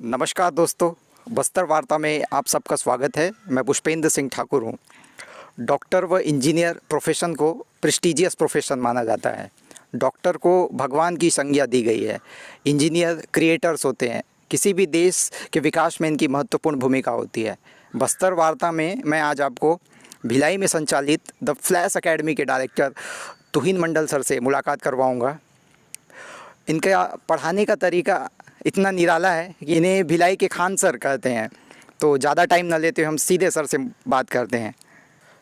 नमस्कार दोस्तों, बस्तर वार्ता में आप सबका स्वागत है। मैं पुष्पेंद्र सिंह ठाकुर हूँ। डॉक्टर व इंजीनियर प्रोफेशन को प्रेस्टिजियस प्रोफेशन माना जाता है। डॉक्टर को भगवान की संज्ञा दी गई है। इंजीनियर क्रिएटर्स होते हैं। किसी भी देश के विकास में इनकी महत्वपूर्ण भूमिका होती है। बस्तर वार्ता में मैं आज आपको भिलाई में संचालित द फ्लैश एकेडमी के डायरेक्टर तुहिन मंडल सर से मुलाकात करवाऊँगा। इनका पढ़ाने का तरीका इतना निराला है कि इन्हें भिलाई के खान सर कहते हैं। तो ज़्यादा टाइम न लेते हम सीधे सर से बात करते हैं।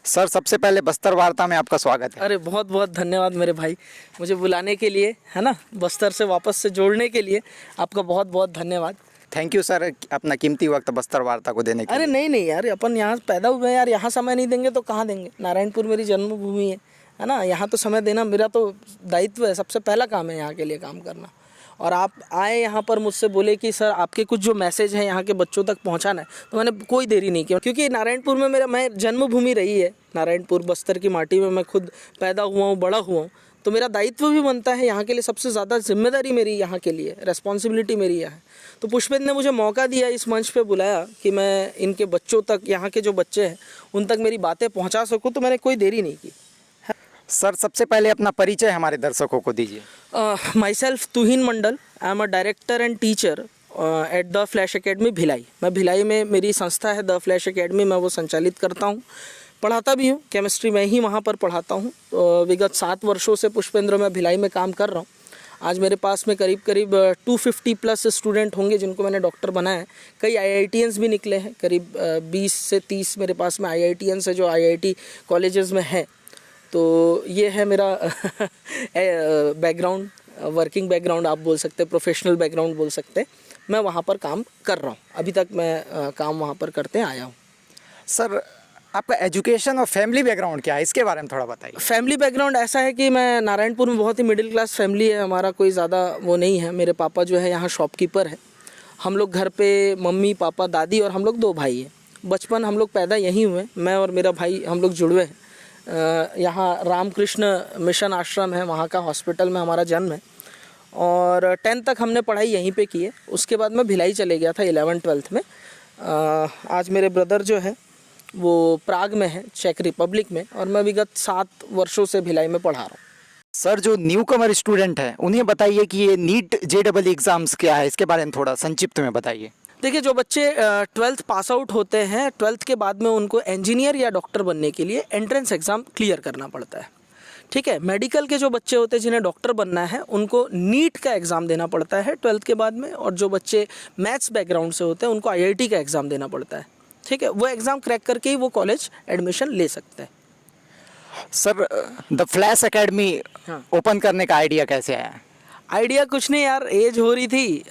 सर, सबसे पहले बस्तर वार्ता में आपका स्वागत है। अरे बहुत बहुत धन्यवाद मेरे भाई, मुझे बुलाने के लिए, है ना, बस्तर से वापस से जोड़ने के लिए आपका बहुत बहुत धन्यवाद। थैंक यू सर, अपना कीमती वक्त बस्तर वार्ता को देने के अरे लिए। नहीं यार, अपन यहाँ पैदा हुए हैं यार, यहाँ समय नहीं देंगे तो कहाँ देंगे। नारायणपुर मेरी जन्मभूमि है ना, यहाँ तो समय देना मेरा तो दायित्व है। सबसे पहला काम है यहाँ के लिए काम करना। और आप आए यहाँ पर, मुझसे बोले कि सर आपके कुछ जो मैसेज हैं यहाँ के बच्चों तक पहुँचाना है, तो मैंने कोई देरी नहीं की, क्योंकि नारायणपुर में मैं जन्मभूमि रही है। नारायणपुर बस्तर की माटी में मैं खुद पैदा हुआ हूँ, बड़ा हुआ हूँ, तो मेरा दायित्व भी बनता है यहाँ के लिए। सबसे ज़्यादा जिम्मेदारी मेरी यहाँ के लिए, रिस्पॉन्सिबिलिटी मेरी यहाँ है। तो पुष्पेंद्र ने मुझे मौका दिया, इस मंच पे बुलाया कि मैं इनके बच्चों तक, यहाँ के जो बच्चे हैं उन तक मेरी बातें पहुँचा सकूँ, तो मैंने कोई देरी नहीं की। सर, सबसे पहले अपना परिचय हमारे दर्शकों को दीजिए। My self Tuhin Mandal, I am a director and teacher at the flash academy Bhilai. मैं भिलाई में, मेरी संस्था है द फ्लैश एकेडमी, मैं वो संचालित करता हूँ, पढ़ाता भी हूँ। केमिस्ट्री मैं ही वहाँ पर पढ़ाता हूँ। विगत 7 वर्षों से पुष्पेंद्र मैं भिलाई में काम कर रहा हूँ। आज मेरे पास में करीब 250 प्लस स्टूडेंट होंगे जिनको मैंने डॉक्टर बनाया है। कई IITians भी निकले हैं, करीब 20 से 30 मेरे पास में IITians है जो IIT कॉलेजेस में है। तो ये है मेरा बैकग्राउंड, वर्किंग बैकग्राउंड आप बोल सकते हैं, प्रोफेशनल बैकग्राउंड बोल सकते हैं। मैं वहाँ पर काम कर रहा हूँ, अभी तक मैं काम वहाँ पर करते आया हूँ। सर, आपका एजुकेशन और फैमिली बैकग्राउंड क्या है, इसके बारे में थोड़ा बताइए। फैमिली बैकग्राउंड ऐसा है कि मैं नारायणपुर में, बहुत ही मिडिल क्लास फैमिली है हमारा, कोई ज़्यादा वो नहीं है। मेरे पापा जो है यहाँ शॉपकीपर है। हम लोग घर पे मम्मी पापा दादी और हम लोग 2 भाई हैं। बचपन हम लोग पैदा यहीं हुए, मैं और मेरा भाई, हम लोग जुड़वे हैं। यहाँ रामकृष्ण मिशन आश्रम है, वहाँ का हॉस्पिटल में हमारा जन्म है। और 10th तक हमने पढ़ाई यहीं पे की है। उसके बाद मैं भिलाई चले गया था 11th-12th में। आज मेरे ब्रदर जो है वो प्राग में है, चेक रिपब्लिक में, और मैं विगत 7 वर्षों से भिलाई में पढ़ा रहा हूँ। सर, जो न्यू कमर स्टूडेंट हैं उन्हें बताइए कि ये नीट JEE एग्ज़ाम्स क्या है, इसके बारे में थोड़ा संक्षिप्त में बताइए। देखिए, जो बच्चे 12th पास आउट होते हैं, 12th के बाद में उनको इंजीनियर या डॉक्टर बनने के लिए एंट्रेंस एग्ज़ाम क्लियर करना पड़ता है। ठीक है। मेडिकल के जो बच्चे होते हैं जिन्हें डॉक्टर बनना है, उनको नीट का एग्ज़ाम देना पड़ता है 12th के बाद में। और जो बच्चे मैथ्स बैकग्राउंड से होते हैं उनको IIT का एग्ज़ाम देना पड़ता है। ठीक है, वो एग्ज़ाम क्रैक करके ही वो कॉलेज एडमिशन ले सकते हैं। Sir, the flash academy open करने का आइडिया कैसे आया? आइडिया कुछ नहीं यार, एज हो रही थी,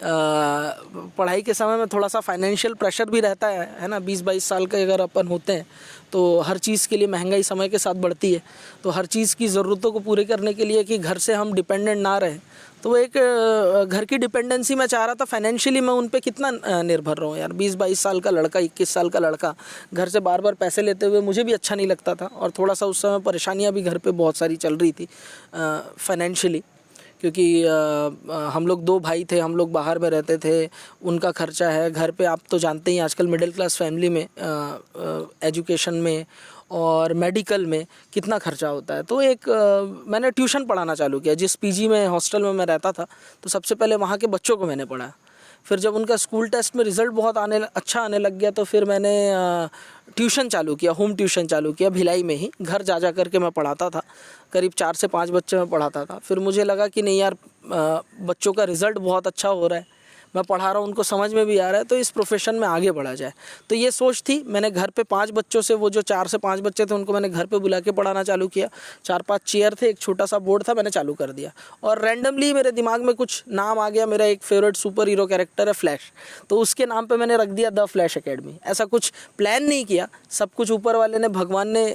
पढ़ाई के समय में थोड़ा सा फाइनेंशियल प्रेशर भी रहता है ना। 20-22 साल के अगर अपन होते हैं तो हर चीज़ के लिए महंगाई समय के साथ बढ़ती है। तो हर चीज़ की ज़रूरतों को पूरे करने के लिए कि घर से हम डिपेंडेंट ना रहें, तो वो एक घर की डिपेंडेंसी मैं चाह रहा था। फाइनेंशियली मैं उन पे कितना निर्भर रहूँ यार। 20-22 साल का लड़का, 21 साल का लड़का घर से बार बार पैसे लेते हुए मुझे भी अच्छा नहीं लगता था। और थोड़ा सा उस समय परेशानियाँ भी घर पे बहुत सारी चल रही थी फाइनेंशियली, क्योंकि हम लोग 2 भाई थे, हम लोग बाहर में रहते थे, उनका खर्चा है घर पे। आप तो जानते ही आजकल मिडिल क्लास फैमिली में एजुकेशन में और मेडिकल में कितना खर्चा होता है। तो एक मैंने ट्यूशन पढ़ाना चालू किया। जिस PG में, हॉस्टल में मैं रहता था, तो सबसे पहले वहाँ के बच्चों को मैंने पढ़ाया। फिर जब उनका स्कूल टेस्ट में रिज़ल्ट बहुत अच्छा आने लग गया, तो फिर मैंने ट्यूशन चालू किया, होम ट्यूशन चालू किया भिलाई में ही। घर जा कर के मैं पढ़ाता था, करीब 4 से 5 बच्चे मैं पढ़ाता था। फिर मुझे लगा कि नहीं यार, बच्चों का रिज़ल्ट बहुत अच्छा हो रहा है, मैं पढ़ा रहा हूँ, उनको समझ में भी आ रहा है, तो इस प्रोफेशन में आगे बढ़ा जाए। तो ये सोच थी। मैंने घर पे 5 बच्चों से, वो जो 4 से 5 बच्चे थे उनको मैंने घर पे बुला के पढ़ाना चालू किया। 4-5 चेयर थे, एक छोटा सा बोर्ड था, मैंने चालू कर दिया। और रैंडमली मेरे दिमाग में कुछ नाम आ गया। मेरा एक फेवरेट सुपर हीरो कैरेक्टर है फ्लैश, तो उसके नाम पर मैंने रख दिया द फ्लैश एकेडमी। ऐसा कुछ प्लान नहीं किया, सब कुछ ऊपर वाले ने, भगवान ने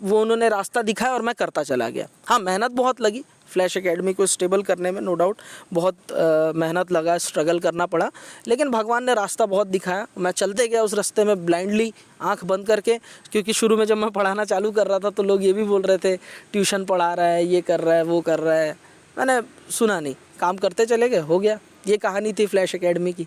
वो उन्होंने रास्ता दिखाया और मैं करता चला गया। हाँ, मेहनत बहुत लगी फ्लैश एकेडमी को स्टेबल करने में, नो डाउट बहुत मेहनत लगा, स्ट्रगल करना पड़ा, लेकिन भगवान ने रास्ता बहुत दिखाया। मैं चलते गया उस रास्ते में ब्लाइंडली, आंख बंद करके। क्योंकि शुरू में जब मैं पढ़ाना चालू कर रहा था तो लोग ये भी बोल रहे थे ट्यूशन पढ़ा रहा है, ये कर रहा है, वो कर रहा है। मैंने सुना नहीं, काम करते चले गए, हो गया। ये कहानी थी फ्लैश एकेडमी की।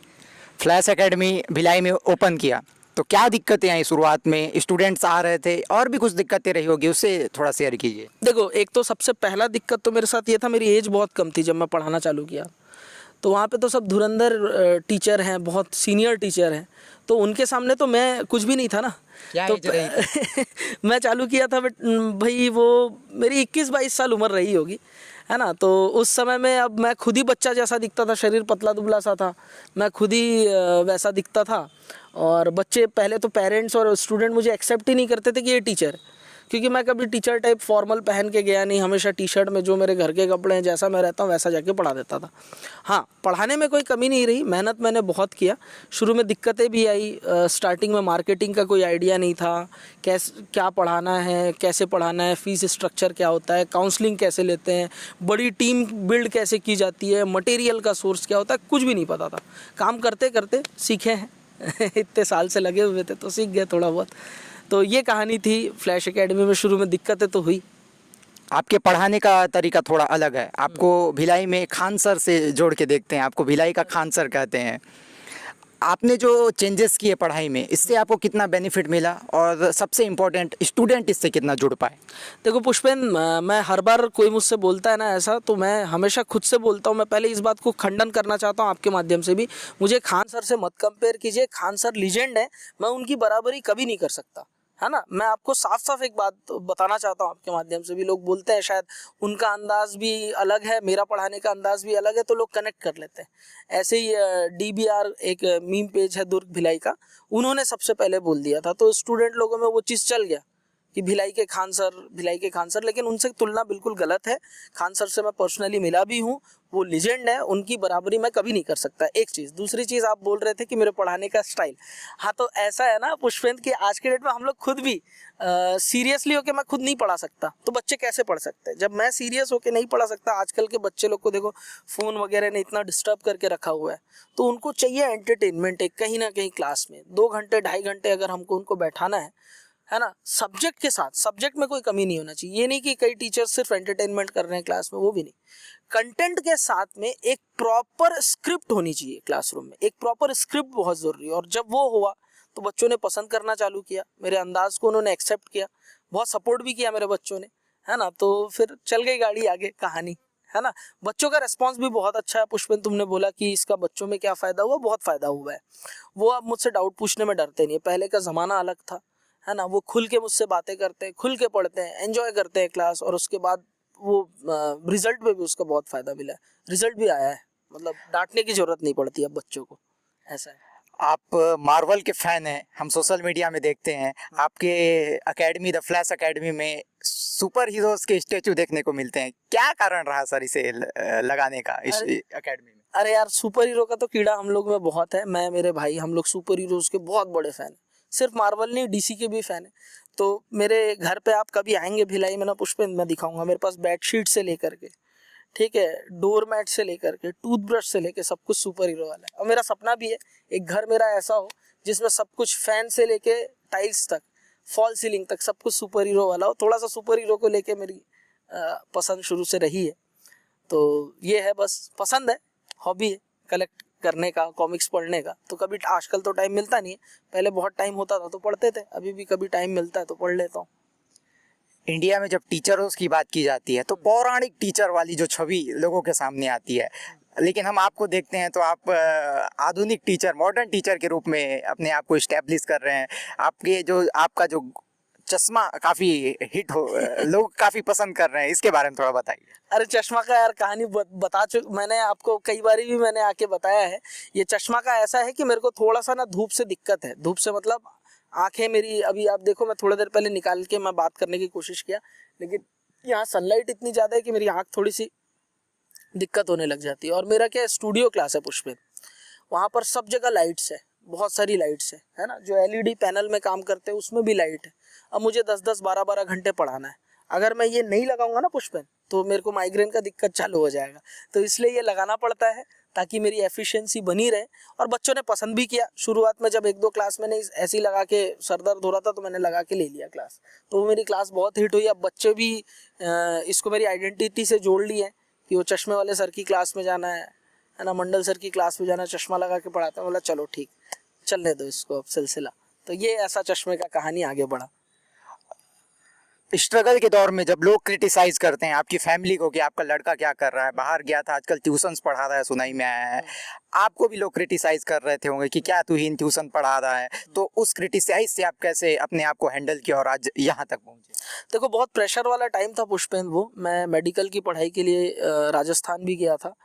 फ्लैश एकेडमी भिलाई में ओपन किया तो क्या दिक्कतें आई शुरुआत में? स्टूडेंट्स आ रहे थे और भी कुछ दिक्कतें रही होगी, उससे थोड़ा शेयर कीजिए। देखो, एक तो सबसे पहला दिक्कत तो मेरे साथ ये था, मेरी एज बहुत कम थी जब मैं पढ़ाना चालू किया। तो वहाँ पे तो सब धुरंधर टीचर हैं, बहुत सीनियर टीचर हैं, तो उनके सामने तो मैं कुछ भी नहीं था ना। क्या तो एज रही मैं चालू किया था भाई, वो मेरी 21-22 साल उम्र रही होगी, है ना। तो उस समय में अब मैं खुद ही बच्चा जैसा दिखता था, शरीर पतला दुबला सा था, मैं खुद ही वैसा दिखता था। और बच्चे पहले तो पेरेंट्स और स्टूडेंट मुझे एक्सेप्ट ही नहीं करते थे कि ये टीचर है, क्योंकि मैं कभी टीचर टाइप फॉर्मल पहन के गया नहीं, हमेशा टी शर्ट में जो मेरे घर के कपड़े हैं, जैसा मैं रहता हूँ वैसा जाके पढ़ा देता था। हाँ, पढ़ाने में कोई कमी नहीं रही, मेहनत मैंने बहुत किया। शुरू में दिक्कतें भी आई, स्टार्टिंग में मार्केटिंग का कोई आइडिया नहीं था, कैसे क्या पढ़ाना है, कैसे पढ़ाना है, फीस स्ट्रक्चर क्या होता है, काउंसलिंग कैसे लेते हैं, बड़ी टीम बिल्ड कैसे की जाती है, मटेरियल का सोर्स क्या होता है, कुछ भी नहीं पता था। काम करते करते सीखे हैं इतने साल से लगे हुए थे तो सीख गए थोड़ा बहुत। तो ये कहानी थी फ्लैश एकेडमी में। शुरू में दिक्कतें तो हुई। आपके पढ़ाने का तरीका थोड़ा अलग है। आपको भिलाई में खान सर से जोड़ के देखते हैं, आपको भिलाई का खान सर कहते हैं। आपने जो चेंजेस किए पढ़ाई में, इससे आपको कितना बेनिफिट मिला और सबसे इम्पोर्टेंट स्टूडेंट इससे कितना जुड़ पाए? देखो पुष्पेन, मैं हर बार कोई मुझसे बोलता है ना ऐसा, तो मैं हमेशा खुद से बोलता हूँ। मैं पहले इस बात को खंडन करना चाहता हूँ आपके माध्यम से भी, मुझे खान सर से मत कंपेयर कीजिए। खान सर लीजेंड है, मैं उनकी बराबरी कभी नहीं कर सकता, है ना। मैं आपको साफ साफ एक बात बताना चाहता हूँ आपके माध्यम से भी। लोग बोलते हैं शायद उनका अंदाज भी अलग है, मेरा पढ़ाने का अंदाज भी अलग है, तो लोग कनेक्ट कर लेते हैं। ऐसे ही DBR एक मीम पेज है दुर्ग भिलाई का, उन्होंने सबसे पहले बोल दिया था, तो स्टूडेंट लोगों में वो चीज़ चल गया कि भिलाई के खान सर, भिलाई के खान सर। लेकिन उनसे तुलना बिल्कुल गलत है। खान सर से मैं पर्सनली मिला भी हूँ, वो लीजेंड है, उनकी बराबरी मैं कभी नहीं कर सकता। एक चीज़। दूसरी चीज़, आप बोल रहे थे कि मेरे पढ़ाने का स्टाइल, हाँ तो ऐसा है ना पुष्पेंद्र कि आज के डेट में हम लोग खुद भी सीरियसली होकर मैं खुद नहीं पढ़ा सकता, तो बच्चे कैसे पढ़ सकते हैं? जब मैं सीरियस होकर नहीं पढ़ा सकता, आजकल के बच्चे लोग को देखो, फ़ोन वगैरह ने इतना डिस्टर्ब करके रखा हुआ है, तो उनको चाहिए एंटरटेनमेंट एक, कहीं ना कहीं क्लास में 2 घंटे 2.5 घंटे अगर हमको उनको बैठाना है ना, सब्जेक्ट के साथ। सब्जेक्ट में कोई कमी नहीं होना चाहिए। ये नहीं कि कई टीचर्स सिर्फ एंटरटेनमेंट कर रहे हैं क्लास में, वो भी नहीं। कंटेंट के साथ में एक प्रॉपर स्क्रिप्ट होनी चाहिए क्लासरूम में, एक प्रॉपर स्क्रिप्ट बहुत ज़रूरी है। और जब वो हुआ तो बच्चों ने पसंद करना चालू किया, मेरे अंदाज को उन्होंने एक्सेप्ट किया, बहुत सपोर्ट भी किया मेरे बच्चों ने, है ना। तो फिर चल गई गाड़ी आगे, कहानी, है ना। बच्चों का रिस्पांस भी बहुत अच्छा है पुष्पेंद्र। तुमने बोला कि इसका बच्चों में क्या फ़ायदा हुआ, बहुत फ़ायदा हुआ है। वो अब मुझसे डाउट पूछने में डरते नहीं है। पहले का ज़माना अलग था, है ना। वो खुल के मुझसे बातें करते हैं, खुल के पढ़ते हैं, एंजॉय करते हैं क्लास, और उसके बाद वो रिजल्ट में भी उसका बहुत फ़ायदा मिला है, रिजल्ट भी आया है। मतलब डांटने की ज़रूरत नहीं पड़ती अब बच्चों को, ऐसा है। आप मार्वल के फैन हैं, हम सोशल मीडिया में देखते हैं। आपके एकेडमी, द फ्लैश एकेडमी में सुपर हीरोज के स्टैचू देखने को मिलते हैं। क्या कारण रहा सर इसे लगाने का इस एकेडमी में? अरे यार, सुपर हीरो का तो कीड़ा हम लोग में बहुत है। मैं, मेरे भाई, हम लोग सुपर हीरोज के बहुत बड़े फ़ैन हैं। सिर्फ मार्वल नहीं, DC के भी फ़ैन हैं। तो मेरे घर पे आप कभी आएंगे भिलाई में ना पुष्पेंद्र, मैं दिखाऊंगा। मेरे पास बेडशीट से लेकर के, ठीक है, डोर मैट से लेकर के, टूथब्रश से लेकर सब कुछ सुपर हीरो वाला है। और मेरा सपना भी है एक घर मेरा ऐसा हो जिसमें सब कुछ, फैन से लेके टाइल्स तक, फॉल सीलिंग तक, सब कुछ सुपर हीरो वाला हो। थोड़ा सा सुपर हीरो को लेके मेरी पसंद शुरू से रही है। तो ये है, बस पसंद है, हॉबी है कलेक्ट करने का, कॉमिक्स पढ़ने का। तो कभी, आजकल तो टाइम मिलता नहीं है, पहले बहुत टाइम होता था तो पढ़ते थे, अभी भी कभी टाइम मिलता है तो पढ़ लेता हूँ। इंडिया में जब टीचरों की बात की जाती है तो पौराणिक टीचर वाली जो छवि लोगों के सामने आती है, लेकिन हम आपको देखते हैं तो आप आधुनिक टीचर, मॉडर्न टीचर के रूप में अपने आप को इस्टेब्लिश कर रहे हैं। आपका जो चश्मा काफ़ी हिट हो, लोग काफ़ी पसंद कर रहे हैं, इसके बारे में थोड़ा बताइए। अरे चश्मा का यार कहानी मैंने आपको कई बार भी मैंने आके बताया है। ये चश्मा का ऐसा है कि मेरे को थोड़ा सा ना धूप से दिक्कत है। धूप से मतलब आंखें मेरी, अभी आप देखो, मैं थोड़ी देर पहले निकाल के मैं बात करने की कोशिश किया, लेकिन यहाँ सनलाइट इतनी ज़्यादा है कि मेरी आँख थोड़ी सी दिक्कत होने लग जाती है। और मेरा क्या स्टूडियो क्लास है पुष्पेंद्र, वहाँ पर सब जगह लाइट्स है, बहुत सारी लाइट्स है ना। जो LED पैनल में काम करते हैं उसमें भी लाइट है। अब मुझे 10-10, 12-12 घंटे पढ़ाना है। अगर मैं ये नहीं लगाऊंगा ना पुष्पेंद्र, तो मेरे को माइग्रेन का दिक्कत चालू हो जाएगा। तो इसलिए ये लगाना पड़ता है ताकि मेरी एफिशिएंसी बनी रहे। और बच्चों ने पसंद भी किया। शुरुआत में जब 1-2 क्लास मैंने ऐसी लगा के, सर दर्द हो रहा था तो मैंने लगा के ले लिया क्लास, तो वो मेरी क्लास बहुत हिट हुई। अब बच्चे भी इसको मेरी आइडेंटिटी से जोड़ लिए कि वो चश्मे वाले सर की क्लास में जाना है है ना, मंडल सर की क्लास में जाना, चश्मा लगा के पढ़ाता, बोला चलो ठीक, चलने दो इसको अब सिलसिला। तो ये ऐसा चश्मे का कहानी आगे बढ़ा। स्ट्रगल के दौर में जब लोग क्रिटिसाइज करते हैं आपकी फैमिली को कि आपका लड़का क्या कर रहा है, बाहर गया था आजकल ट्यूशंस पढ़ा रहा है, सुनाई में आया है, आपको भी लोग क्रिटिसाइज कर रहे थे होंगे कि क्या तू ही ट्यूशन पढ़ा रहा है, तो उस क्रिटिसाइज से आप कैसे अपने आप को हैंडल किया और आज यहाँ तक पहुँचे? देखो बहुत प्रेशर वाला टाइम था पुष्पेंद्र, वो मैं मेडिकल की पढ़ाई के लिए राजस्थान भी गया था।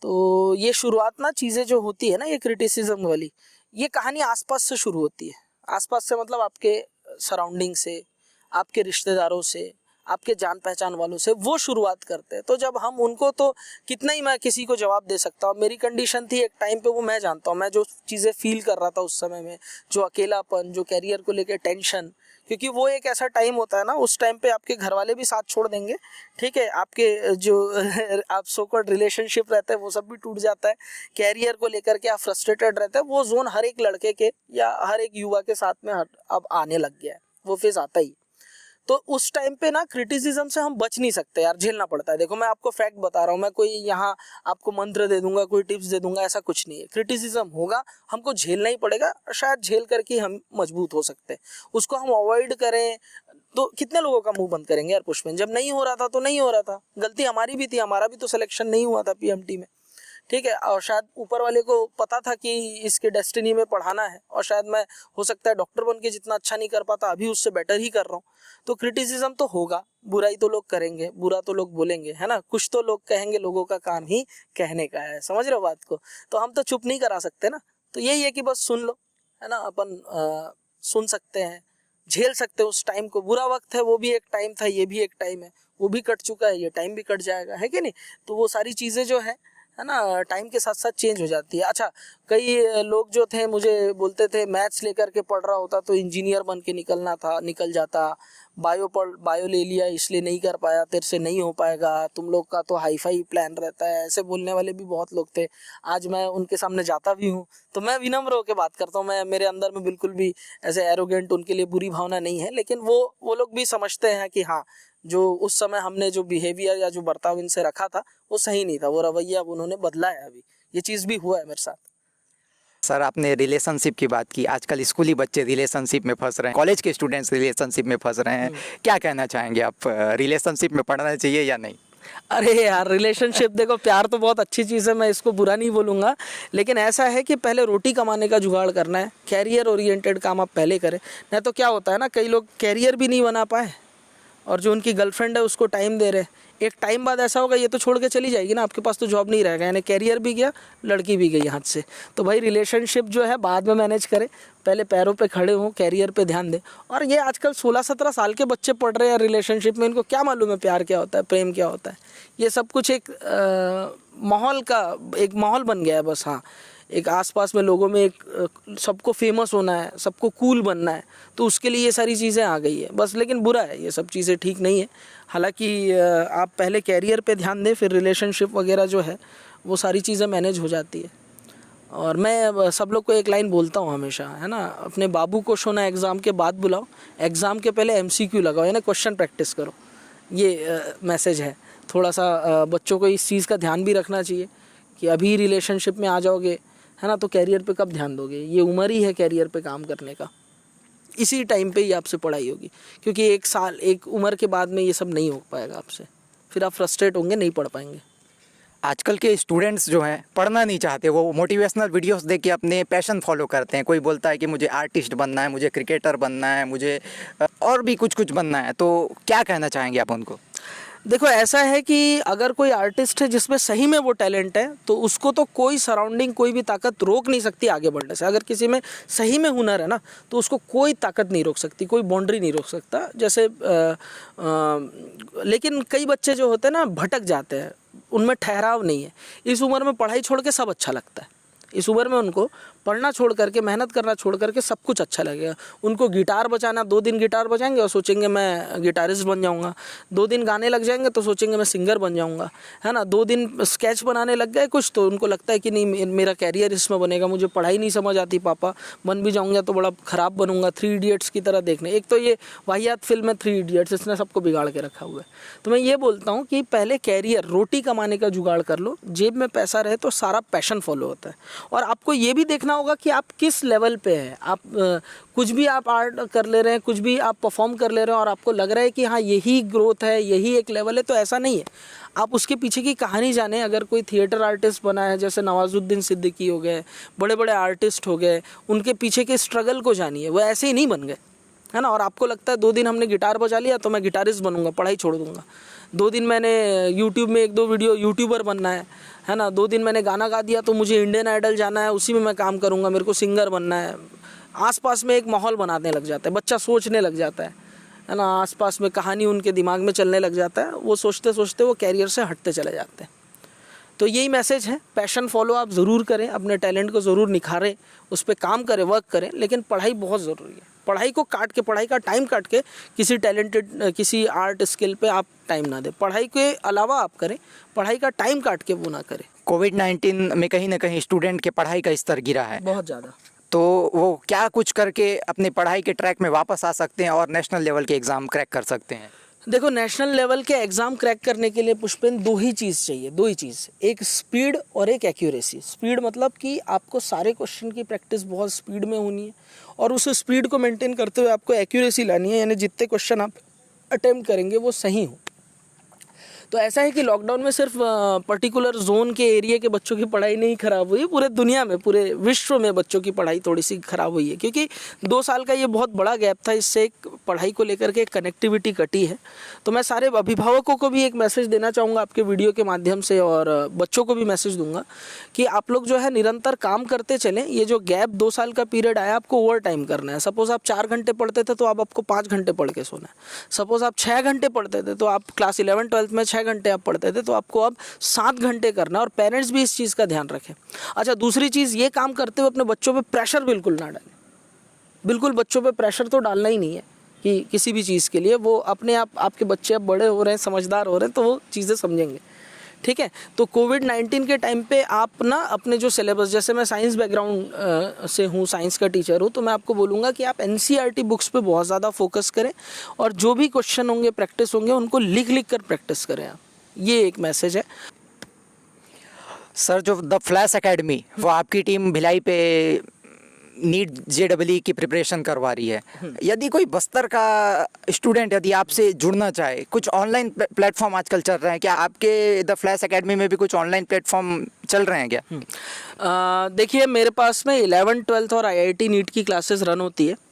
तो ये शुरुआत ना, चीज़ें जो होती है ना ये क्रिटिसिज्म वाली, ये कहानी आसपास से शुरू होती है। आसपास से मतलब आपके सराउंडिंग से, आपके रिश्तेदारों से, आपके जान पहचान वालों से वो शुरुआत करते हैं। तो जब हम उनको, तो कितना ही मैं किसी को जवाब दे सकता हूँ। मेरी कंडीशन थी एक टाइम पे, वो मैं जानता हूँ, मैं जो चीज़ें फील कर रहा था उस समय में, जो अकेलापन, जो कैरियर को लेकर टेंशन, क्योंकि वो एक ऐसा टाइम होता है ना, उस टाइम पे आपके घर वाले भी साथ छोड़ देंगे, ठीक है, आपके जो आप सो कॉल्ड रिलेशनशिप रहते हैं वो सब भी टूट जाता है, कैरियर को लेकर के आप फ्रस्ट्रेटेड रहते हैं। वो जोन हर एक लड़के के या हर एक युवा के साथ में अब आने लग गया है, वो फेज आता ही। तो उस टाइम पे ना क्रिटिसिज्म से हम बच नहीं सकते यार, झेलना पड़ता है। देखो मैं आपको फैक्ट बता रहा हूँ, मैं कोई यहाँ आपको मंत्र दे दूंगा, कोई टिप्स दे दूंगा, ऐसा कुछ नहीं है। क्रिटिसिज्म होगा, हमको झेलना ही पड़ेगा, शायद झेल करके हम मजबूत हो सकते हैं। उसको हम अवॉइड करें तो कितने लोगों का मुंह बंद करेंगे यार पुष्पेंद्र। जब नहीं हो रहा था तो नहीं हो रहा था, गलती हमारी भी थी, हमारा भी तो सिलेक्शन नहीं हुआ था पीएमटी में, ठीक है, और शायद ऊपर वाले को पता था कि इसके डेस्टिनी में पढ़ाना है, और शायद मैं हो सकता है डॉक्टर बन के जितना अच्छा नहीं कर पाता अभी उससे बेटर ही कर रहा हूँ। तो क्रिटिसिज्म तो होगा, बुराई तो लोग करेंगे, बुरा तो लोग बोलेंगे, है ना, कुछ तो लोग कहेंगे, लोगों का काम ही कहने का है, समझ रहे हो बात को। तो हम तो चुप नहीं करा सकते ना, तो यही है कि बस सुन लो, है ना, अपन सुन सकते हैं, झेल सकते हो उस टाइम को। बुरा वक्त है, वो भी एक टाइम था, ये भी एक टाइम है, वो भी कट चुका है, ये टाइम भी कट जाएगा, है कि नहीं। तो वो सारी चीज़ें जो है ना, टाइम के साथ साथ चेंज हो जाती है। अच्छा, कई लोग जो थे मुझे बोलते थे मैथ्स लेकर के पढ़ रहा होता तो इंजीनियर बन के निकल जाता, बायो ले लिया इसलिए नहीं कर पाया, तेरे से नहीं हो पाएगा, तुम लोग का तो हाई फाई प्लान रहता है, ऐसे बोलने वाले भी बहुत लोग थे। आज मैं उनके सामने जाता भी हूँ तो मैं विनम्र होकर बात करता हूँ, मैं मेरे अंदर में बिल्कुल भी ऐसे एरोगेंट उनके लिए बुरी भावना नहीं है, लेकिन वो लोग भी समझते हैं कि हाँ, जो उस समय हमने जो बिहेवियर या जो बर्ताव इनसे रखा था वो सही नहीं था, वो रवैया अब उन्होंने बदला है। अभी ये चीज़ भी हुआ है मेरे साथ। सर आपने रिलेशनशिप की बात की, आजकल स्कूली बच्चे रिलेशनशिप में फंस रहे हैं, कॉलेज के स्टूडेंट्स रिलेशनशिप में फंस रहे हैं, क्या कहना चाहेंगे आप, रिलेशनशिप में पढ़ना चाहिए या नहीं? अरे यार रिलेशनशिप, देखो प्यार तो बहुत अच्छी चीज़ है, मैं इसको बुरा नहीं बोलूँगा, लेकिन ऐसा है कि पहले रोटी कमाने का जुगाड़ करना है, कैरियर ओरिएंटेड काम आप पहले करें। नहीं तो क्या होता है ना, कई लोग कैरियर भी नहीं बना पाए और जो उनकी गर्लफ्रेंड है उसको टाइम दे रहे, एक टाइम बाद ऐसा होगा ये तो छोड़ के चली जाएगी ना, आपके पास तो जॉब नहीं रहेगा, यानी कैरियर भी गया, लड़की भी गई हाथ से। तो भाई रिलेशनशिप जो है बाद में मैनेज करें, पहले पैरों पे खड़े हों, कैरियर पे ध्यान दें। और ये आजकल 16-17 साल के बच्चे पढ़ रहे हैं रिलेशनशिप में, इनको क्या मालूम है प्यार क्या होता है, प्रेम क्या होता है। ये सब कुछ एक माहौल बन गया है बस। हाँ, एक आसपास में लोगों में एक सबको फेमस होना है, सबको कूल बनना है, तो उसके लिए ये सारी चीज़ें आ गई है बस। लेकिन बुरा है, ये सब चीज़ें ठीक नहीं है। हालांकि आप पहले कैरियर पे ध्यान दें, फिर रिलेशनशिप वगैरह जो है वो सारी चीज़ें मैनेज हो जाती है। और मैं सब लोग को एक लाइन बोलता हूँ हमेशा, है ना, अपने बाबू को शोना एग्ज़ाम के बाद बुलाओ, एग्ज़ाम के पहले MCQ लगाओ, यानी क्वेश्चन प्रैक्टिस करो। ये मैसेज है। थोड़ा सा बच्चों को इस चीज़ का ध्यान भी रखना चाहिए कि अभी रिलेशनशिप में आ जाओगे, है ना, तो कैरियर पे कब ध्यान दोगे। ये उम्र ही है कैरियर पे काम करने का, इसी टाइम पे ही आपसे पढ़ाई होगी, क्योंकि एक उम्र के बाद में ये सब नहीं हो पाएगा आपसे, फिर आप फ्रस्ट्रेट होंगे, नहीं पढ़ पाएंगे। आजकल के स्टूडेंट्स जो हैं पढ़ना नहीं चाहते, वो मोटिवेशनल वीडियोस देख के अपने पैशन फॉलो करते हैं। कोई बोलता है कि मुझे आर्टिस्ट बनना है, मुझे क्रिकेटर बनना है, मुझे और भी कुछ बनना है, तो क्या कहना चाहेंगे आप उनको? देखो ऐसा है कि अगर कोई आर्टिस्ट है जिसमें सही में वो टैलेंट है, तो उसको तो कोई सराउंडिंग, कोई भी ताकत रोक नहीं सकती आगे बढ़ने से। अगर किसी में सही में हुनर है ना, तो उसको कोई ताकत नहीं रोक सकती, कोई बाउंड्री नहीं रोक सकता। जैसे लेकिन कई बच्चे जो होते हैं ना भटक जाते हैं, उनमें ठहराव नहीं है। इस उम्र में पढ़ाई छोड़ के सब अच्छा लगता है, इस उम्र में उनको पढ़ना छोड़ करके, मेहनत करना छोड़ करके सब कुछ अच्छा लगेगा। उनको गिटार बजाना, 2 दिन गिटार बजाएंगे और सोचेंगे मैं गिटारिस्ट बन जाऊंगा। 2 दिन गाने लग जाएंगे तो सोचेंगे मैं सिंगर बन जाऊंगा, है ना। 2 दिन स्केच बनाने लग गए कुछ तो उनको लगता है कि नहीं मेरा कैरियर इसमें बनेगा, मुझे पढ़ाई नहीं समझ आती पापा, बन भी जाऊंगा तो बड़ा ख़राब बनूंगा। 3 इडियट्स की तरह देखने, एक तो ये वाहियात फिल्म है 3 इडियट्स, इसने सबको बिगाड़ के रखा हुआ है। तो मैं ये बोलता हूँ कि पहले कैरियर, रोटी कमाने का जुगाड़ कर लो, जेब में पैसा रहे तो सारा पैशन फॉलो होता है। और आपको ये भी देखना होगा कि आप किस लेवल पे हैं। आप कुछ भी आप आर्ट कर ले रहे हैं, कुछ भी आप परफॉर्म कर ले रहे हैं और आपको लग रहा है कि हाँ यही ग्रोथ है, यही एक लेवल है, तो ऐसा नहीं है। आप उसके पीछे की कहानी जानें। अगर कोई थिएटर आर्टिस्ट बना है, जैसे नवाजुद्दीन सिद्दीकी हो गए, बड़े बड़े आर्टिस्ट हो गए, उनके पीछे के स्ट्रगल को जानिए। वो ऐसे ही नहीं बन गए, है ना। और आपको लगता है 2 दिन हमने गिटार बजा लिया तो मैं गिटारिस्ट बनूंगा, पढ़ाई छोड़ दूंगा। 2 दिन मैंने यूट्यूब में 1-2 वीडियो, यूट्यूबर बनना है ना। 2 दिन मैंने गाना गा दिया तो मुझे इंडियन आइडल जाना है, उसी में मैं काम करूंगा, मेरे को सिंगर बनना है। आसपास में एक माहौल बनाने लग जाता है, बच्चा सोचने लग जाता है ना। आसपास में कहानी उनके दिमाग में चलने लग जाता है, वो सोचते सोचते वो कैरियर से हटते चले जाते हैं। तो यही मैसेज है, पैशन फॉलो आप ज़रूर करें, अपने टैलेंट को ज़रूर निखारें, उस पर काम करें, वर्क करें, लेकिन पढ़ाई बहुत ज़रूरी है। पढ़ाई को काट के, पढ़ाई का टाइम काट के किसी टैलेंटेड, किसी आर्ट स्किल पे आप टाइम ना दें। पढ़ाई के अलावा आप करें, पढ़ाई का टाइम काट के वो ना करें। कोविड-19 में कहीं ना कहीं स्टूडेंट के पढ़ाई का स्तर गिरा है, बहुत ज़्यादा। तो वो क्या कुछ करके अपनी पढ़ाई के ट्रैक में वापस आ सकते हैं और नेशनल लेवल के एग्ज़ाम क्रैक कर सकते हैं? देखो, नेशनल लेवल के एग्ज़ाम क्रैक करने के लिए पुष्पेंद्र 2 ही चीज़ चाहिए, 2 ही चीज़, एक स्पीड और एक एक्यूरेसी। स्पीड मतलब कि आपको सारे क्वेश्चन की प्रैक्टिस बहुत स्पीड में होनी है और उस स्पीड को मेंटेन करते हुए आपको एक्यूरेसी लानी है, यानी जितने क्वेश्चन आप अटेम्प्ट करेंगे वो सही हो। तो ऐसा है कि लॉकडाउन में सिर्फ पर्टिकुलर जोन के एरिया के बच्चों की पढ़ाई नहीं ख़राब हुई, पूरे दुनिया में, पूरे विश्व में बच्चों की पढ़ाई थोड़ी सी ख़राब हुई है, क्योंकि 2 साल का ये बहुत बड़ा गैप था। इससे एक पढ़ाई को लेकर के कनेक्टिविटी कटी है। तो मैं सारे अभिभावकों को भी एक मैसेज देना चाहूँगा आपके वीडियो के माध्यम से, और बच्चों को भी मैसेज दूंगा कि आप लोग जो है निरंतर काम करते चलें। ये जो गैप 2 साल का पीरियड आया, आपको ओवर टाइम करना है। सपोज़ आप 4 घंटे पढ़ते थे तो अब आपको 5 घंटे पढ़ के सोना है। सपोज़ आप 6 घंटे पढ़ते थे तो आप क्लास 11-12 में 6 घंटे आप पढ़ते थे, तो आपको अब 7 घंटे करना है। और पेरेंट्स भी इस चीज़ का ध्यान रखें। अच्छा, दूसरी चीज़, ये काम करते हुए अपने बच्चों पे प्रेशर बिल्कुल ना डालें। बिल्कुल बच्चों पे प्रेशर तो डालना ही नहीं है कि किसी भी चीज़ के लिए। वो अपने आप, आपके बच्चे अब बड़े हो रहे हैं, समझदार हो रहे हैं, तो वो चीज़ें समझेंगे, ठीक है। तो कोविड-19 के टाइम पे आप ना अपने जो सिलेबस, जैसे मैं साइंस बैकग्राउंड से हूँ, साइंस का टीचर हूँ, तो मैं आपको बोलूँगा कि आप एनसीईआरटी बुक्स पे बहुत ज़्यादा फोकस करें और जो भी क्वेश्चन होंगे, प्रैक्टिस होंगे, उनको लिख लिख कर प्रैक्टिस करें आप। ये एक मैसेज है। सर, जो द फ्लैश एकेडमी, वो आपकी टीम भिलाई पे नीट जेईई की प्रिपरेशन करवा रही है। यदि कोई बस्तर का स्टूडेंट यदि आपसे जुड़ना चाहे, कुछ ऑनलाइन प्लेटफॉर्म आजकल चल रहे हैं क्या? आपके द फ्लैश एकेडमी में भी कुछ ऑनलाइन प्लेटफॉर्म चल रहे हैं क्या? देखिए, मेरे पास में 11th 12th और IIT नीट की क्लासेस रन होती है।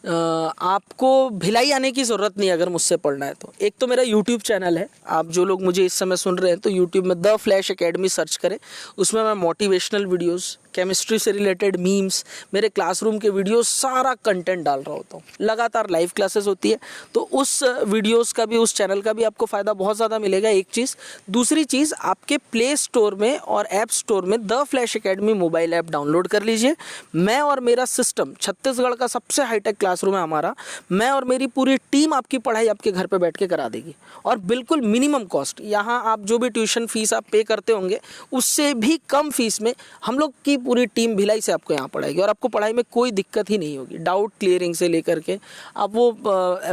आपको भिलाई आने की ज़रूरत नहीं अगर मुझसे पढ़ना है तो। एक तो मेरा यूट्यूब चैनल है, आप जो लोग मुझे इस समय सुन रहे हैं तो यूट्यूब में द फ्लैश एकेडमी सर्च करें। उसमें मैं मोटिवेशनल वीडियोस, केमिस्ट्री से रिलेटेड मीम्स, मेरे क्लासरूम के वीडियोस, सारा कंटेंट डाल रहा होता हूँ। लगातार लाइव क्लासेस होती है, तो उस वीडियोस का भी, उस चैनल का भी आपको फ़ायदा बहुत ज़्यादा मिलेगा, एक चीज़। दूसरी चीज़, आपके प्ले स्टोर में और ऐप स्टोर में the flash academy mobile app download कर लीजिए। मैं और मेरा सिस्टम, छत्तीसगढ़ का सबसे हाईटेक क्लासरूम है हमारा, मैं और मेरी पूरी टीम आपकी पढ़ाई आपके घर पे बैठ के करा देगी, और बिल्कुल मिनिमम कॉस्ट। यहाँ आप जो भी ट्यूशन फीस आप पे करते होंगे उससे भी कम फीस में हम लोग की पूरी टीम भिलाई से आपको यहाँ पढ़ाएगी, और आपको पढ़ाई में कोई दिक्कत ही नहीं होगी। डाउट क्लियरिंग से लेकर के, आप वो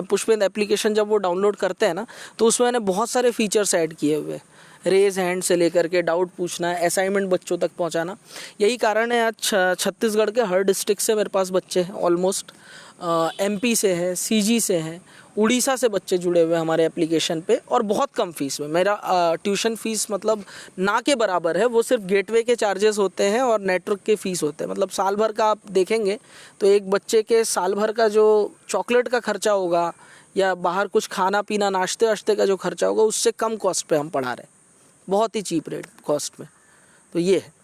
पुष्पेंद्र एप्लीकेशन जब वो डाउनलोड करते हैं ना, तो उसमें मैंने बहुत सारे फीचर्स ऐड किए हुए, रेज हैंड से लेकर के डाउट पूछना, असाइनमेंट बच्चों तक पहुंचाना। यही कारण है आज छत्तीसगढ़ के हर डिस्ट्रिक्ट से मेरे पास बच्चे हैं, ऑलमोस्ट MP से हैं, CG से हैं, उड़ीसा से बच्चे जुड़े हुए हैं हमारे एप्लीकेशन पे, और बहुत कम फीस में। मेरा ट्यूशन फ़ीस मतलब ना के बराबर है, वो सिर्फ गेटवे के चार्जेस होते हैं और नेटवर्क के फ़ीस होते हैं। मतलब साल भर का आप देखेंगे तो एक बच्चे के साल भर का जो चॉकलेट का खर्चा होगा या बाहर कुछ खाना पीना, नाश्ते वाश्ते का जो खर्चा होगा, उससे कम कॉस्ट पे हम पढ़ा रहे हैं, बहुत ही चीप रेट कॉस्ट में। तो ये है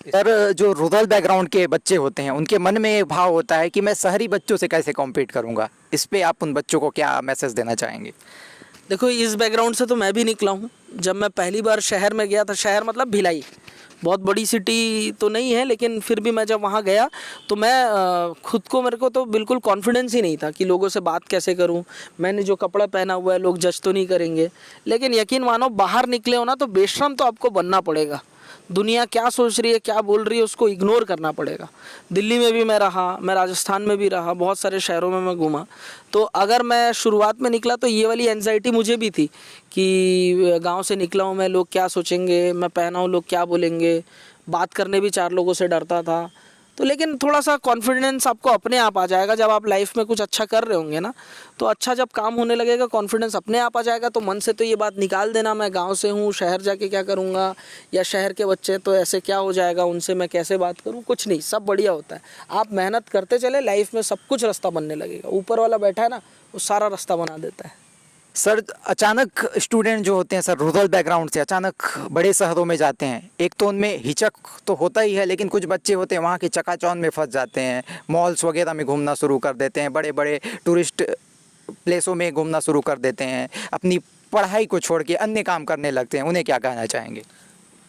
सर। जो रूरल बैकग्राउंड के बच्चे होते हैं उनके मन में एक भाव होता है कि मैं शहरी बच्चों से कैसे कॉम्पीट करूंगा, इस पे आप उन बच्चों को क्या मैसेज देना चाहेंगे? देखो, इस बैकग्राउंड से तो मैं भी निकला हूँ। जब मैं पहली बार शहर में गया था, शहर मतलब भिलाई, बहुत बड़ी सिटी तो नहीं है, लेकिन फिर भी मैं जब वहाँ गया तो मैं खुद को, मेरे को तो बिल्कुल कॉन्फिडेंस ही नहीं था कि लोगों से बात कैसे करूँ। मैंने जो कपड़ा पहना हुआ है लोग जज तो नहीं करेंगे, लेकिन यकीन मानो बाहर निकले हो ना तो बेशरम तो आपको बनना पड़ेगा। दुनिया क्या सोच रही है, क्या बोल रही है, उसको इग्नोर करना पड़ेगा। दिल्ली में भी मैं रहा, मैं राजस्थान में भी रहा, बहुत सारे शहरों में मैं घूमा। तो अगर मैं शुरुआत में निकला तो ये वाली एंजाइटी मुझे भी थी कि गांव से निकला हूँ मैं, लोग क्या सोचेंगे, मैं पहना हूँ लोग क्या बोलेंगे, बात करने भी 4 लोगों से डरता था। तो लेकिन थोड़ा सा कॉन्फिडेंस आपको अपने आप आ जाएगा जब आप लाइफ में कुछ अच्छा कर रहे होंगे ना। तो अच्छा जब काम होने लगेगा कॉन्फिडेंस अपने आप आ जाएगा। तो मन से तो ये बात निकाल देना मैं गांव से हूँ, शहर जाके क्या करूँगा, या शहर के बच्चे तो ऐसे क्या हो जाएगा, उनसे मैं कैसे बात करूँ, कुछ नहीं, सब बढ़िया होता है। आप मेहनत करते चले, लाइफ में सब कुछ रास्ता बनने लगेगा। ऊपर वाला बैठा है ना, वो सारा रास्ता बना देता है। सर अचानक स्टूडेंट जो होते हैं सर रूरल बैकग्राउंड से अचानक बड़े शहरों में जाते हैं, एक तो उनमें हिचक तो होता ही है, लेकिन कुछ बच्चे होते हैं वहाँ के चकाचौंध में फंस जाते हैं, मॉल्स वगैरह में घूमना शुरू कर देते हैं, बड़े बड़े टूरिस्ट प्लेसों में घूमना शुरू कर देते हैं, अपनी पढ़ाई को छोड़ के अन्य काम करने लगते हैं। उन्हें क्या कहना चाहेंगे?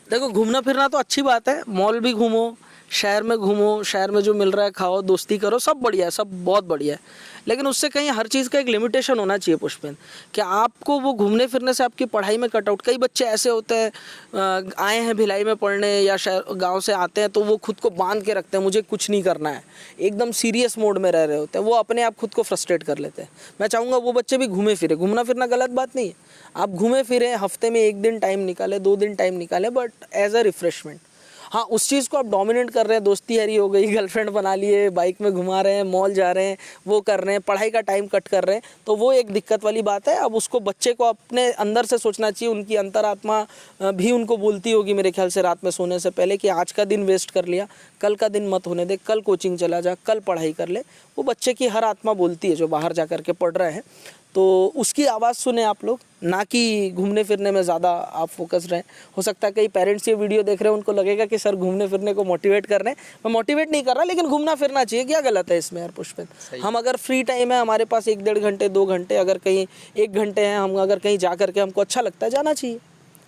देखो, घूमना फिरना तो अच्छी बात है, मॉल भी घूमो, शहर में घूमो, शहर में जो मिल रहा है खाओ, दोस्ती करो, सब बढ़िया है, सब बहुत बढ़िया है। लेकिन उससे कहीं हर चीज़ का एक लिमिटेशन होना चाहिए पुष्पेंद्र, कि आपको वो घूमने फिरने से आपकी पढ़ाई में कट आउट। कई बच्चे ऐसे होते हैं आए हैं भिलाई में पढ़ने या शहर गांव से आते हैं तो वो खुद को बांध के रखते हैं, मुझे कुछ नहीं करना है, एकदम सीरियस मोड में रह रहे होते हैं, वो अपने आप खुद को फ्रस्ट्रेट कर लेते हैं। मैं चाहूँगा वो बच्चे भी घूमे फिरे, घूमना फिरना गलत बात नहीं है, आप घूमे फिरे, हफ्ते में 1 दिन टाइम निकाले, 2 दिन टाइम निकाले, बट एज अ रिफ्रेशमेंट। हाँ, उस चीज़ को आप डोमिनेट कर रहे हैं, दोस्ती यारी हो गई, गर्लफ्रेंड बना लिए, बाइक में घुमा रहे हैं, मॉल जा रहे हैं, वो कर रहे हैं, पढ़ाई का टाइम कट कर रहे हैं, तो वो एक दिक्कत वाली बात है। अब उसको बच्चे को अपने अंदर से सोचना चाहिए, उनकी अंतरात्मा भी उनको बोलती होगी मेरे ख्याल से रात में सोने से पहले कि आज का दिन वेस्ट कर लिया, कल का दिन मत होने दे, कल कोचिंग चला जा, कल पढ़ाई कर ले। वो बच्चे की हर आत्मा बोलती है जो बाहर जा कर के पढ़ रहे हैं, तो उसकी आवाज़ सुने आप लोग, ना कि घूमने फिरने में ज़्यादा आप फोकस रहें। हो सकता है कई पेरेंट्स ये वीडियो देख रहे हैं, उनको लगेगा कि सर घूमने फिरने को मोटिवेट कर रहे हैं। मैं मोटिवेट नहीं कर रहा, लेकिन घूमना फिरना चाहिए, क्या गलत है इसमें यार पुष्पेंद्र। हम अगर फ्री टाइम है हमारे पास 1-1.5 घंटे 2 घंटे, अगर कहीं 1 घंटे हैं, हम अगर कहीं जा करके हमको अच्छा लगता है, जाना चाहिए।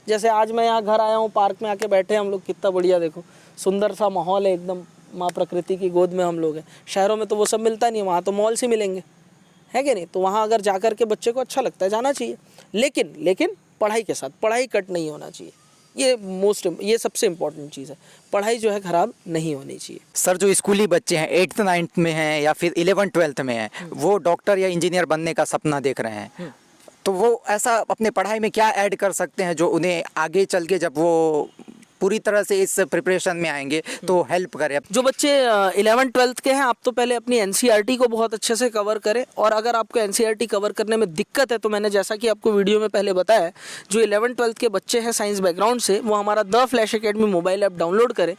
जैसे आज मैं यहाँ घर आया हूँ, पार्क में आके बैठे हम लोग, कितना बढ़िया, देखो सुंदर सा माहौल है एकदम, माँ प्रकृति की गोद में हम लोग हैं। शहरों में तो वो सब मिलता नहीं है, वहाँ तो मॉल से मिलेंगे, है कि नहीं? तो वहाँ अगर जा कर के बच्चे को अच्छा लगता है, जाना चाहिए, लेकिन पढ़ाई के साथ, पढ़ाई कट नहीं होना चाहिए। ये सबसे इम्पोर्टेंट चीज़ है, पढ़ाई जो है ख़राब नहीं होनी चाहिए। सर जो स्कूली बच्चे हैं 8th 9th में हैं या फिर 11th 12th में हैं, वो डॉक्टर या इंजीनियर बनने का सपना देख रहे हैं, तो वो ऐसा अपने पढ़ाई में क्या ऐड कर सकते हैं जो उन्हें आगे चल के जब वो पूरी तरह से इस प्रिपरेशन में आएंगे तो हेल्प करे? जो बच्चे 11th 12th के हैं, आप तो पहले अपनी एनसीईआरटी को बहुत अच्छे से कवर करें। और अगर आपको एनसीईआरटी कवर करने में दिक्कत है तो मैंने जैसा कि आपको वीडियो में पहले बताया, जो 11th 12th के बच्चे हैं साइंस बैकग्राउंड से, वो हमारा the flash academy mobile app download करें,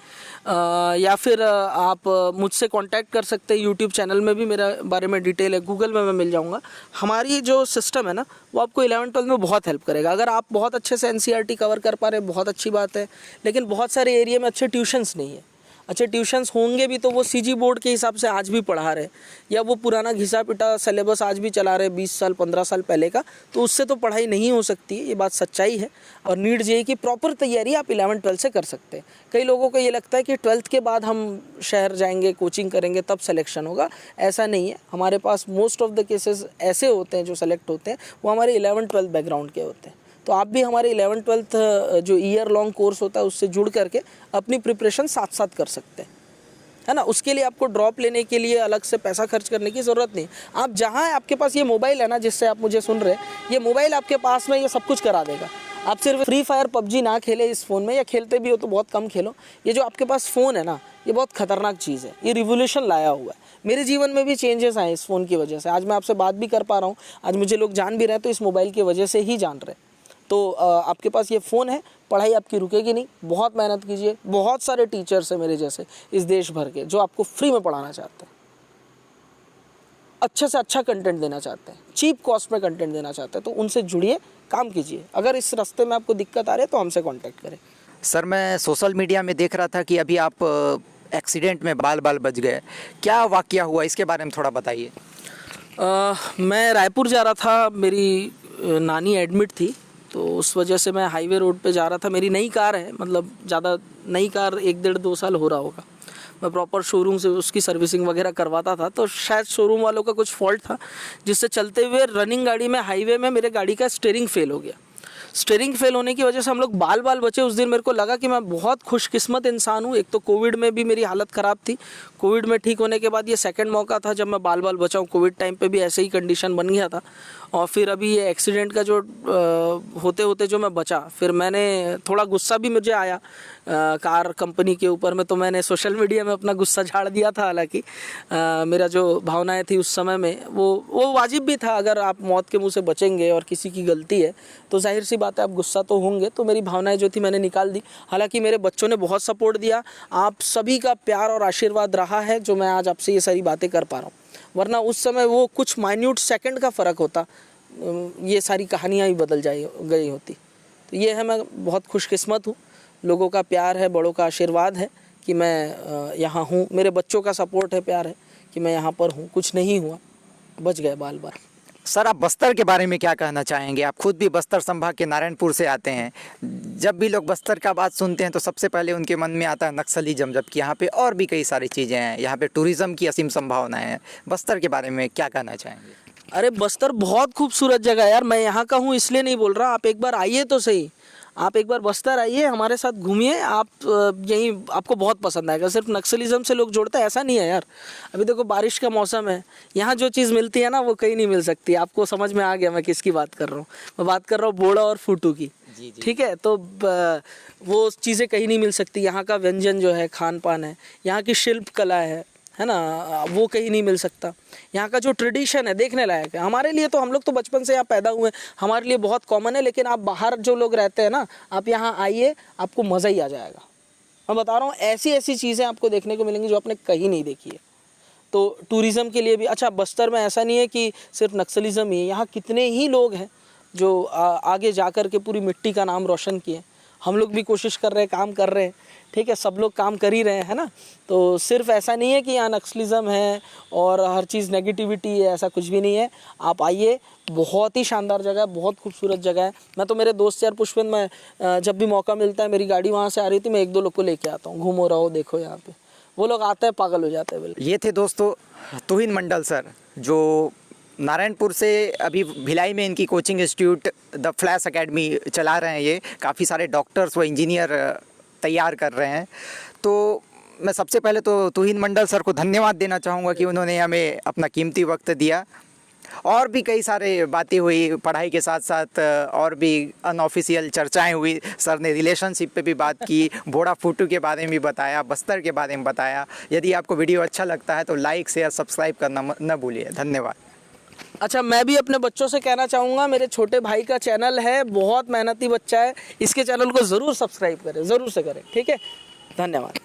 या फिर आप मुझसे कॉन्टैक्ट कर सकते हैं। यूट्यूब चैनल में भी मेरे बारे में डिटेल है, गूगल में मैं मिल जाऊँगा। हमारी जो सिस्टम है ना, वो आपको 11th 12th में बहुत हेल्प करेगा। अगर आप बहुत अच्छे से एनसीईआरटी कवर कर पा रहे हैं, बहुत अच्छी बात है, लेकिन बहुत सारे एरिया में अच्छे ट्यूशन्स नहीं है। अच्छे ट्यूशन्स होंगे भी तो वो सीजी बोर्ड के हिसाब से आज भी पढ़ा रहे, या वो पुराना घिसा पिटा सिलेबस आज भी चला रहे 20 साल 15 साल पहले का, तो उससे तो पढ़ाई नहीं हो सकती है, ये बात सच्चाई है। और नीट जेईई की प्रॉपर तैयारी आप 11th 12th से कर सकते हैं। कई लोगों को ये लगता है कि 12th के बाद हम शहर जाएंगे, कोचिंग करेंगे, तब सिलेक्शन होगा। ऐसा नहीं है, हमारे पास मोस्ट ऑफ द केसेस ऐसे होते हैं जो सेलेक्ट होते हैं, वो हमारे 11th 12th बैकग्राउंड के होते हैं। तो आप भी हमारे 11th 12th जो ईयर लॉन्ग कोर्स होता है उससे जुड़ करके अपनी प्रिपरेशन साथ साथ कर सकते हैं, है ना। उसके लिए आपको ड्रॉप लेने के लिए अलग से पैसा खर्च करने की ज़रूरत नहीं। आप जहाँ आपके पास ये मोबाइल है ना, जिससे आप मुझे सुन रहे हैं, ये मोबाइल आपके पास में ये सब कुछ करा देगा। आप सिर्फ फ्री फायर पबजी ना खेले इस फ़ोन में, या खेलते भी हो तो बहुत कम खेलो। ये जो आपके पास फ़ोन है ना, ये बहुत ख़तरनाक चीज़ है, ये रिवोल्यूशन लाया हुआ है। मेरे जीवन में भी चेंजेस आए इस फ़ोन की वजह से। आज मैं आपसे बात भी कर पा रहा हूँ, आज मुझे लोग जान भी रहे हैं तो इस मोबाइल की वजह से ही जान रहे हैं। तो आपके पास ये फ़ोन है, पढ़ाई आपकी रुकेगी नहीं, बहुत मेहनत कीजिए। बहुत सारे टीचर्स हैं मेरे जैसे इस देश भर के, जो आपको फ्री में पढ़ाना चाहते हैं, अच्छे से अच्छा कंटेंट देना चाहते हैं, चीप कॉस्ट में कंटेंट देना चाहते हैं। तो उनसे जुड़िए, काम कीजिए। अगर इस रास्ते में आपको दिक्कत आ रही है तो हमसे कॉन्टैक्ट करें। सर मैं सोशल मीडिया में देख रहा था कि अभी आप एक्सीडेंट में बाल बच गए, क्या वाकया हुआ, इसके बारे में थोड़ा बताइए। मैं रायपुर जा रहा था, मेरी नानी एडमिट थी, तो उस वजह से मैं हाईवे रोड पे जा रहा था। मेरी नई कार है, मतलब ज़्यादा नई कार 1-1.5-2 साल हो रहा होगा, मैं प्रॉपर शोरूम से उसकी सर्विसिंग वगैरह करवाता था। तो शायद शोरूम वालों का कुछ फॉल्ट था, जिससे चलते हुए रनिंग गाड़ी में हाईवे में मेरे गाड़ी का स्टीयरिंग फेल हो गया। स्टीयरिंग फेल होने की वजह से हम लोग बाल बचे। उस दिन मेरे को लगा कि मैं बहुत खुशकिस्मत इंसान हूँ। एक तो कोविड में भी मेरी हालत ख़राब थी, कोविड में ठीक होने के बाद ये सेकंड मौका था जब मैं बाल बचा हूँ। कोविड टाइम पे भी ऐसे ही कंडीशन बन गया था, और फिर अभी ये एक्सीडेंट का जो होते होते जो मैं बचा, फिर मैंने थोड़ा गुस्सा भी मुझे आया कार कंपनी के ऊपर में, तो मैंने सोशल मीडिया में अपना गुस्सा झाड़ दिया था। हालांकि मेरा जो भावनाएं थी उस समय में वो वाजिब भी था। अगर आप मौत के मुंह से बचेंगे और किसी की गलती है तो जाहिर सी बात है आप गुस्सा तो होंगे। तो मेरी भावनाएं जो थी मैंने निकाल दी। हालांकि मेरे बच्चों ने बहुत सपोर्ट दिया, आप सभी का प्यार और आशीर्वाद रहा है जो मैं आज आपसे ये सारी बातें कर पा रहा हूँ, वरना उस समय वो कुछ माइन्यूट सेकंड का फ़र्क होता, ये सारी कहानियाँ ही बदल गई होती। तो ये है, मैं बहुत खुशकिस्मत हूँ, लोगों का प्यार है, बड़ों का आशीर्वाद है कि मैं यहाँ हूँ, मेरे बच्चों का सपोर्ट है, प्यार है कि मैं यहाँ पर हूँ, कुछ नहीं हुआ, बच गए बाल। सर, आप बस्तर के बारे में क्या कहना चाहेंगे? आप खुद भी बस्तर संभाग के नारायणपुर से आते हैं। जब भी लोग बस्तर का बात सुनते हैं तो सबसे पहले उनके मन में आता है नक्सलिज्म, जबकि यहाँ पे और भी कई सारी चीज़ें हैं, यहाँ पे टूरिज़्म की असीम संभावनाएं हैं। बस्तर के बारे में क्या कहना चाहेंगे? अरे बस्तर बहुत खूबसूरत जगह है यार, मैं यहाँ का हूँ इसलिए नहीं बोल रहा, आप एक बार आइए तो सही, आप एक बार बस्तर आइए, हमारे साथ घूमिए, आप यहीं आपको बहुत पसंद आएगा। सिर्फ नक्सलिज्म से लोग जोड़ते हैं ऐसा नहीं है यार। अभी देखो बारिश का मौसम है, यहाँ जो चीज़ मिलती है ना वो कहीं नहीं मिल सकती। आपको समझ में आ गया मैं किसकी बात कर रहा हूँ? मैं बात कर रहा हूँ बोड़ा और फूटू की। ठीक है, तो वो चीज़ें कहीं नहीं मिल सकती। यहाँ का व्यंजन जो है, खान पान है, यहाँ की शिल्प कला है ना, वो कहीं नहीं मिल सकता। यहाँ का जो ट्रेडिशन है देखने लायक है। हमारे लिए तो, हम लोग तो बचपन से यहाँ पैदा हुए, हमारे लिए बहुत कॉमन है, लेकिन आप बाहर जो लोग रहते हैं ना, आप यहाँ आइए, आपको मज़ा ही आ जाएगा। मैं बता रहा हूँ, ऐसी ऐसी चीज़ें आपको देखने को मिलेंगी जो आपने कहीं नहीं देखी है। तो टूरिज़्म के लिए भी अच्छा, बस्तर में ऐसा नहीं है कि सिर्फ नक्सलिज्म ही है, यहाँ कितने ही लोग हैं जो आगे जा कर के पूरी मिट्टी का नाम रोशन किए। हम लोग भी कोशिश कर रहे हैं, काम कर रहे हैं, ठीक है, सब लोग काम कर ही रहे हैं ना। तो सिर्फ ऐसा नहीं है कि यहाँ नक्सलिज्म है और हर चीज़ नेगेटिविटी है, ऐसा कुछ भी नहीं है। आप आइए, बहुत ही शानदार जगह है, बहुत खूबसूरत जगह है। मैं तो मेरे दोस्त यार पुष्पेंद्र, मैं जब भी मौका मिलता है, मेरी गाड़ी वहाँ से आ रही थी, मैं 1-2 लोग को लेके आता हूँ, घूमो रहो देखो यहाँ पे, वो लोग आते हैं पागल हो जाते हैं बिल्कुल। ये थे दोस्तों तुहिन मंडल सर, जो नारायणपुर से अभी भिलाई में इनकी coaching institute the flash academy चला रहे हैं। ये काफ़ी सारे डॉक्टर्स व इंजीनियर तैयार कर रहे हैं। तो मैं सबसे पहले तो तुहिन मंडल सर को धन्यवाद देना चाहूँगा कि उन्होंने हमें अपना कीमती वक्त दिया। और भी कई सारे बातें हुई, पढ़ाई के साथ साथ और भी अनऑफिशियल चर्चाएं हुई। सर ने रिलेशनशिप पे भी बात की, बोड़ा फूटू के बारे में भी बताया, बस्तर के बारे में बताया। यदि आपको वीडियो अच्छा लगता है तो लाइक शेयर सब्सक्राइब करना न भूलिए। धन्यवाद। अच्छा, मैं भी अपने बच्चों से कहना चाहूँगा, मेरे छोटे भाई का चैनल है, बहुत मेहनती बच्चा है, इसके चैनल को ज़रूर सब्सक्राइब करें, ज़रूर से करें, ठीक है। धन्यवाद।